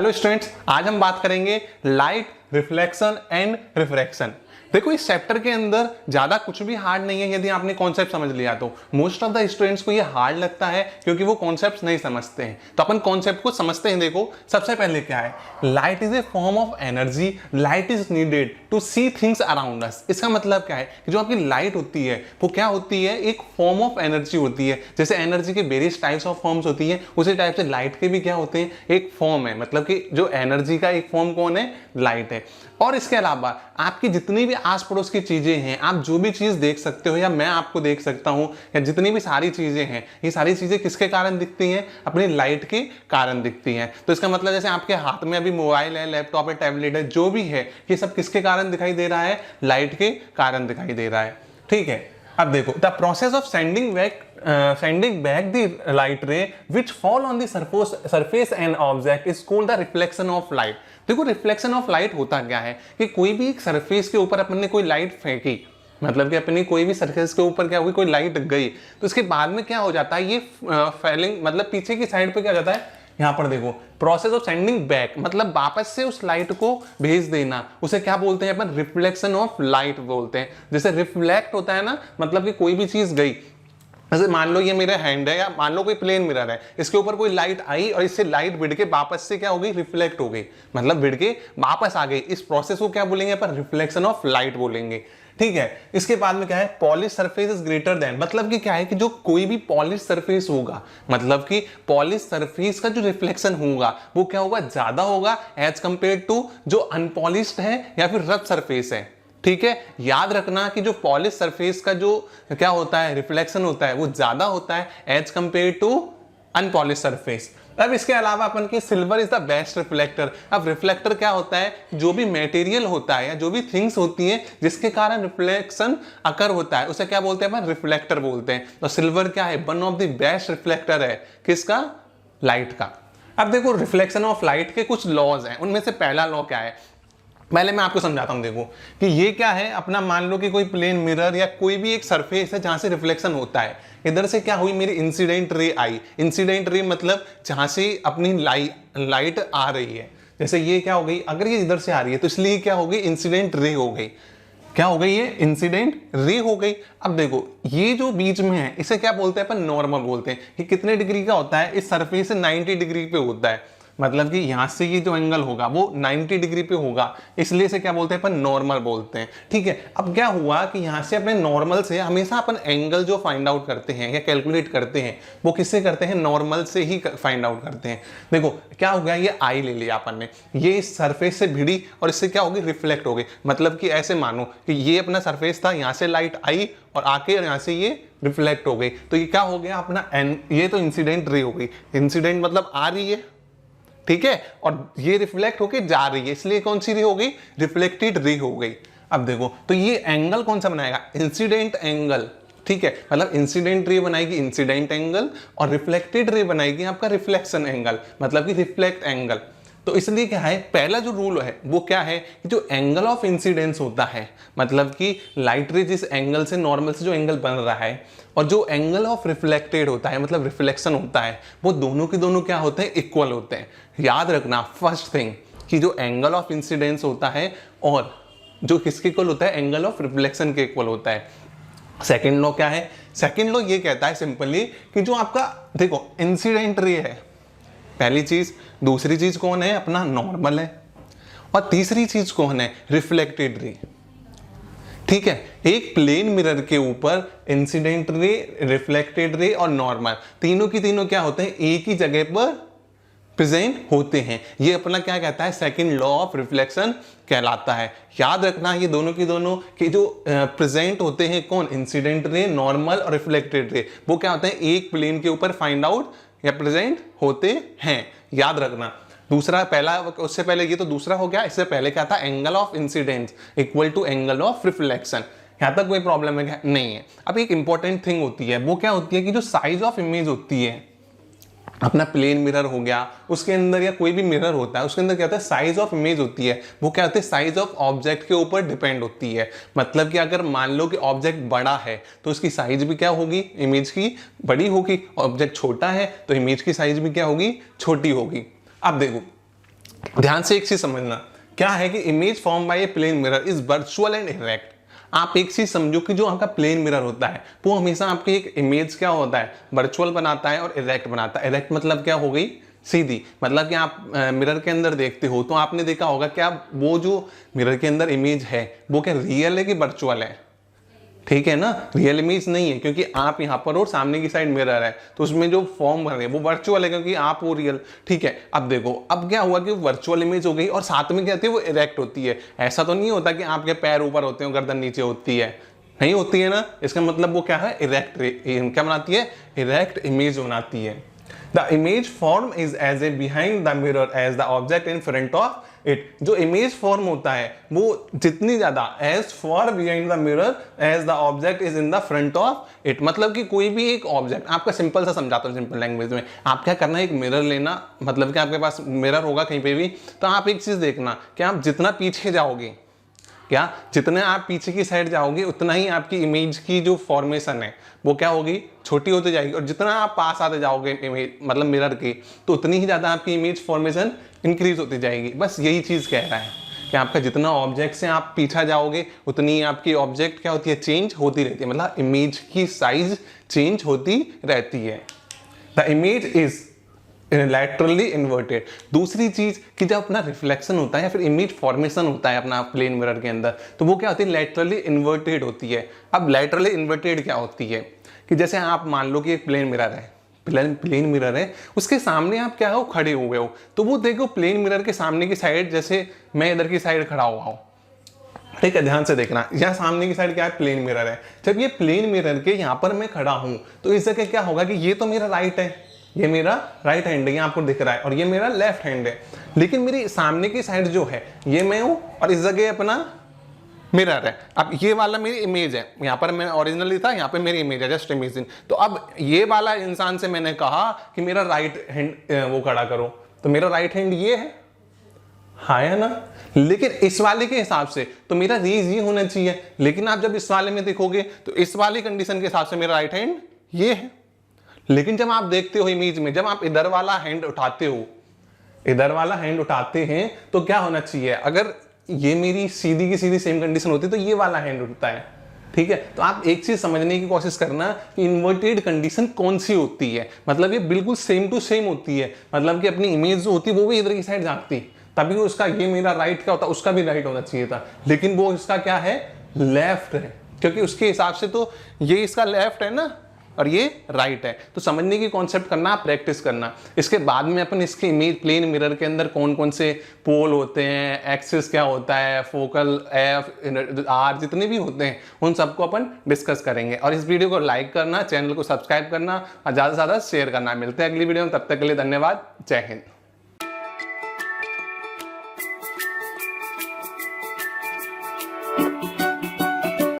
Hello students, आज हम बात करेंगे लाइट, रिफ्लेक्शन एंड रिफ्रैक्शन। देखो, इस चैप्टर के अंदर ज्यादा कुछ भी हार्ड नहीं है यदि आपने कॉन्सेप्ट समझ लिया तो। मोस्ट ऑफ द स्टूडेंट्स को ये हार्ड लगता है क्योंकि वो कॉन्सेप्ट नहीं समझते हैं। तो अपन कॉन्सेप्ट को समझते हैं। देखो, सबसे पहले क्या है, light is a form of energy, light is needed to see things around us. इसका मतलब क्या है कि जो आपकी लाइट होती है वो क्या होती है, एक फॉर्म ऑफ एनर्जी होती है। जैसे एनर्जी के वेरियस टाइप्स ऑफ फॉर्म्स होती है, उसी टाइप से लाइट के भी क्या होते हैं, एक फॉर्म है। मतलब कि जो एनर्जी का एक फॉर्म कौन है, लाइट है। और इसके अलावा आपकी जितनी भी आस पड़ोस की चीजें हैं, आप जो भी चीज देख सकते हो या मैं आपको देख सकता हूं, या जितनी भी सारी चीजें हैं, ये सारी चीजें किसके कारण दिखती हैं, अपनी लाइट के कारण दिखती हैं। तो इसका मतलब जैसे आपके हाथ में अभी मोबाइल है, लैपटॉप है, टैबलेट है, जो भी है, ये सब किसके कारण दिखाई दे रहा है, लाइट के कारण दिखाई दे रहा है। ठीक है, अब देखो, the process of sending back the light रे विच fall on the surface and object is called the reflection of light. देखो, रिफ्लेक्शन ऑफ लाइट होता क्या है कि कोई भी एक सरफेस के ऊपर अपन ने कोई लाइट फेंकी, मतलब कि अपनी कोई भी सरफेस के ऊपर क्या हुई, कोई लाइट गई, तो इसके बाद में क्या हो जाता है, ये फैलिंग मतलब पीछे की साइड पे क्या हो जाता है, यहां पर देखो, प्रोसेस ऑफ सेंडिंग बैक मतलब वापस से उस लाइट को भेज देना, उसे क्या बोलते हैं अपन, रिफ्लेक्शन ऑफ लाइट बोलते हैं। जैसे रिफ्लेक्ट होता है ना, मतलब कि कोई भी चीज गई, जैसे मान लो ये मेरा हैंड है, या मान लो कोई प्लेन मिरर है, इसके ऊपर कोई लाइट आई और इससे लाइट भिड़ के वापस से क्या हो गई, रिफ्लेक्ट हो गई, मतलब भिड़ के वापस आ गई। इस प्रोसेस को क्या बोलेंगे अपन, रिफ्लेक्शन ऑफ लाइट बोलेंगे। ठीक है, इसके बाद में क्या है, polish surface is greater than, मतलब कि क्या है कि जो कोई भी पॉलिश सरफेस होगा, मतलब कि पॉलिश सरफेस का जो रिफ्लेक्शन होगा वो क्या होगा, ज्यादा होगा एज कंपेयर टू जो अनपॉलिश्ड है या फिर रफ सरफेस है। ठीक है, याद रखना कि जो पॉलिश सरफेस का जो क्या होता है, रिफ्लेक्शन होता है, वो ज्यादा होता है as compare to unpolish surface. अब इसके अलावा अपन की silver is the best reflector. अब रिफ्लेक्टर क्या होता है, जो भी मटेरियल होता है या जो भी थिंग्स होती हैं जिसके कारण रिफ्लेक्शन अकर होता है, उसे क्या बोलते हैं अपन, रिफ्लेक्टर बोलते हैं। तो सिल्वर क्या है, one of the best reflector है, किसका, लाइट का। अब देखो, रिफ्लेक्शन ऑफ लाइट के कुछ लॉज हैं, उनमें से पहला लॉ क्या है, पहले मैं आपको समझाता हूं। देखो कि ये क्या है, अपना मान लो कि कोई प्लेन मिरर या कोई भी एक सरफेस है जहां से रिफ्लेक्शन होता है। इधर से क्या हुई, मेरी इंसिडेंट रे आई। इंसिडेंट रे मतलब जहां से अपनी लाइट आ रही है। जैसे ये क्या हो गई, अगर ये इधर से आ रही है तो इसलिए क्या हो गई, इंसिडेंट रे हो गई। क्या हो गई, ये इंसिडेंट रे हो गई। अब देखो, ये जो बीच में है इसे क्या बोलते हैं अपन, नॉर्मल बोलते हैं। कि कितने डिग्री का होता है, इस सरफेस से 90 डिग्री पे होता है, मतलब कि यहां से ये जो एंगल होगा वो 90 डिग्री पे होगा, इसलिए इसे क्या बोलते हैं अपन, नॉर्मल बोलते हैं। ठीक है, अब क्या हुआ कि यहां से अपने नॉर्मल से हमेशा अपन एंगल जो फाइंड आउट करते हैं या कैलकुलेट करते हैं वो किससे करते हैं, नॉर्मल से ही फाइंड आउट करते हैं। देखो क्या हो गया, ये आई ले लिया अपन ने, ये इस सरफेस से भिड़ी और इससे क्या होगी, रिफ्लेक्ट हो गई। मतलब कि ऐसे मानो कि ये अपना सरफेस था, यहाँ से लाइट आई और आके यहाँ से ये रिफ्लेक्ट हो गई, तो ये क्या हो गया अपना ये तो इंसिडेंट रे हो गई। इंसिडेंट मतलब आ रही है, ठीक है, और ये रिफ्लेक्ट होके जा रही है, इसलिए कौन सी रे हो गई, रिफ्लेक्टेड रे हो गई। अब देखो, तो ये एंगल कौन सा बनाएगा, इंसिडेंट एंगल। ठीक है, मतलब इंसिडेंट रे बनाएगी इंसिडेंट एंगल और रिफ्लेक्टेड रे बनाएगी आपका रिफ्लेक्शन एंगल, मतलब कि रिफ्लेक्ट एंगल। तो इसलिए क्या है, पहला जो रूल है वो क्या है कि जो एंगल ऑफ इंसिडेंस होता है, मतलब कि लाइट रे जिस एंगल से, नॉर्मल से जो एंगल बन रहा है, और जो एंगल ऑफ रिफ्लेक्टेड होता है मतलब रिफ्लेक्शन होता है, वो दोनों के दोनों क्या होते हैं, इक्वल होते हैं। याद रखना फर्स्ट थिंग कि जो एंगल ऑफ इंसिडेंस होता है और जो किसके इक्वल होता है, एंगल ऑफ रिफ्लेक्शन के इक्वल होता है। सेकेंड लॉ क्या है, सेकेंड लॉ ये कहता है सिंपली कि जो आपका देखो इंसिडेंट रे है पहली चीज, दूसरी चीज कौन है, अपना नॉर्मल है, और तीसरी चीज कौन है, रिफ्लेक्टेड रे। ठीक है, एक प्लेन मिरर के ऊपर इंसिडेंट रे, रिफ्लेक्टेड रे और नॉर्मल, तीनों की तीनों क्या होते हैं, एक ही जगह पर प्रेजेंट होते हैं। ये अपना क्या कहता है, सेकंड लॉ ऑफ रिफ्लेक्शन कहलाता है। याद रखना ये दोनों की दोनों के जो प्रेजेंट होते हैं, कौन, इंसिडेंट रे, नॉर्मल और रिफ्लेक्टेड रे, वो क्या होते हैं, एक प्लेन के ऊपर फाइंड आउट या प्रेजेंट होते हैं। याद रखना। दूसरा, पहला, उससे पहले ये तो दूसरा हो गया, इससे पहले क्या था, angle of incidence equal to angle of reflection. यहां तक कोई प्रॉब्लम है क्या, नहीं है। अब एक इंपॉर्टेंट थिंग होती है, वो क्या होती है कि जो साइज ऑफ इमेज होती है, अपना प्लेन मिरर हो गया, उसके अंदर या कोई भी मिरर होता है उसके अंदर क्या होता है, साइज ऑफ इमेज होती है, वो क्या होती है, साइज ऑफ ऑब्जेक्ट के ऊपर डिपेंड होती है। मतलब कि अगर मान लो कि ऑब्जेक्ट बड़ा है तो उसकी साइज भी क्या होगी, इमेज की बड़ी होगी। ऑब्जेक्ट छोटा है तो इमेज की साइज भी क्या होगी, छोटी होगी। अब देखो ध्यान से एक चीज समझना, क्या है कि image form by a plane mirror is virtual and erect. आप एक चीज समझो कि जो आपका प्लेन मिरर होता है वो हमेशा आपकी एक इमेज क्या होता है, वर्चुअल बनाता है और इरेक्ट बनाता है। इरेक्ट मतलब क्या हो गई, सीधी। मतलब कि आप मिरर के अंदर देखते हो तो आपने देखा होगा क्या वो जो मिरर के अंदर इमेज है वो क्या रियल है कि वर्चुअल है, ठीक है ना, रियल इमेज नहीं है, क्योंकि आप यहाँ पर और सामने की साइड मिरर है तो उसमें जो फॉर्म बन रही है वो वर्चुअल है, क्योंकि आप वो रियल, ठीक है। अब देखो अब क्या हुआ कि वर्चुअल इमेज हो गई और साथ में क्या होती है वो इरेक्ट होती है। ऐसा तो नहीं होता कि आपके पैर ऊपर होते हैं गर्दन नीचे होती है, नहीं होती है ना। इसका मतलब वो क्या है, इरेक्ट क्या बनाती है, इरेक्ट इमेज बनाती है। The image form is as a behind the mirror as the object in front of it. जो इमेज फॉर्म होता है वो जितनी ज्यादा as far behind the mirror as the object is in the front of it. मतलब कि कोई भी एक ऑब्जेक्ट, आपका सिंपल सा समझाता हूँ सिंपल लैंग्वेज में। आप क्या करना है, एक मिरर लेना, मतलब कि आपके पास मिरर होगा कहीं पे भी, तो आप एक चीज देखना कि आप जितना पीछे जाओगे, क्या जितने आप पीछे की साइड जाओगे उतना ही आपकी इमेज की जो फॉर्मेशन है वो क्या होगी, छोटी होती जाएगी। और जितना आप पास आते जाओगे इमेज मतलब मिरर के, तो उतनी ही ज़्यादा आपकी इमेज फॉर्मेशन इंक्रीज होती जाएगी। बस यही चीज़ कह रहा है कि आपका जितना ऑब्जेक्ट से आप पीछा जाओगे उतनी ही आपकी ऑब्जेक्ट क्या होती है, चेंज होती रहती है। मतलब इमेज की साइज चेंज होती रहती है। The image is laterally inverted. दूसरी चीज कि जब अपना रिफ्लेक्शन होता है या फिर इमेज फॉर्मेशन होता है अपना प्लेन मिरर के अंदर, तो वो क्या होती है, लैटरली इन्वर्टेड होती है। अब लैटरली इन्वर्टेड क्या होती है कि जैसे आप मान लो कि एक प्लेन मिरर है, प्लेन मिरर है, उसके सामने आप क्या हो, खड़े हुए हो, तो वो देखो प्लेन मिरर के सामने की साइड, जैसे मैं इधर की साइड खड़ा हुआ हूँ, ठीक है, ध्यान से देखना, यहाँ सामने की साइड क्या है, प्लेन मिरर है। जब ये प्लेन मिरर के यहाँ पर मैं खड़ा हूँ तो इस जगह क्या होगा कि ये तो मेरा राइट है, ये मेरा राइट हैंड है, ये आपको दिख रहा है, और ये मेरा लेफ्ट हैंड है। लेकिन मेरी सामने की साइड जो है ये मैं हूं और इस जगह अपना मिरर है। अब ये वाला मेरी इमेज है, यहाँ पर मैं ओरिजिनली था, यहाँ पे मेरी इमेज है, जस्ट इमेजिन। तो अब ये वाला इंसान से मैंने कहा कि मेरा राइट हैंड वो खड़ा करो, तो मेरा राइट हैंड ये है, हाँ है ना। लेकिन इस वाले के हिसाब से तो मेरा रेज ये होना चाहिए, लेकिन आप जब इस वाले में देखोगे तो इस वाली कंडीशन के हिसाब से मेरा राइट हैंड ये है। लेकिन जब आप देखते हो इमेज में, जब आप इधर वाला हैंड उठाते हो, इधर वाला हैंड उठाते हैं, तो क्या होना चाहिए, अगर ये मेरी सीधी की सीधी सेम कंडीशन होती तो ये वाला हैंड उठता है, ठीक है। तो आप एक चीज समझने की कोशिश करना कि इन्वर्टेड कंडीशन कौन सी होती है। मतलब ये बिल्कुल सेम टू सेम होती है, मतलब कि अपनी इमेज जो होती है वो भी इधर की साइड जाती, तभी उसका ये मेरा राइट क्या होता, उसका भी राइट होना चाहिए था, लेकिन वो इसका क्या है, लेफ्ट है, क्योंकि उसके हिसाब से तो ये इसका लेफ्ट है ना और ये राइट है। तो समझने की कॉन्सेप्ट करना, प्रैक्टिस करना। इसके बाद में अपन इसके इमेज प्लेन मिरर के अंदर कौन कौन से पोल होते हैं, एक्सिस क्या होता है, फोकल एफ आर जितने भी होते हैं उन सबको अपन डिस्कस करेंगे। और इस वीडियो को लाइक करना, चैनल को सब्सक्राइब करना और ज़्यादा से ज़्यादा शेयर करना। मिलते हैं अगली वीडियो में, तब तक के लिए धन्यवाद, जय हिंद।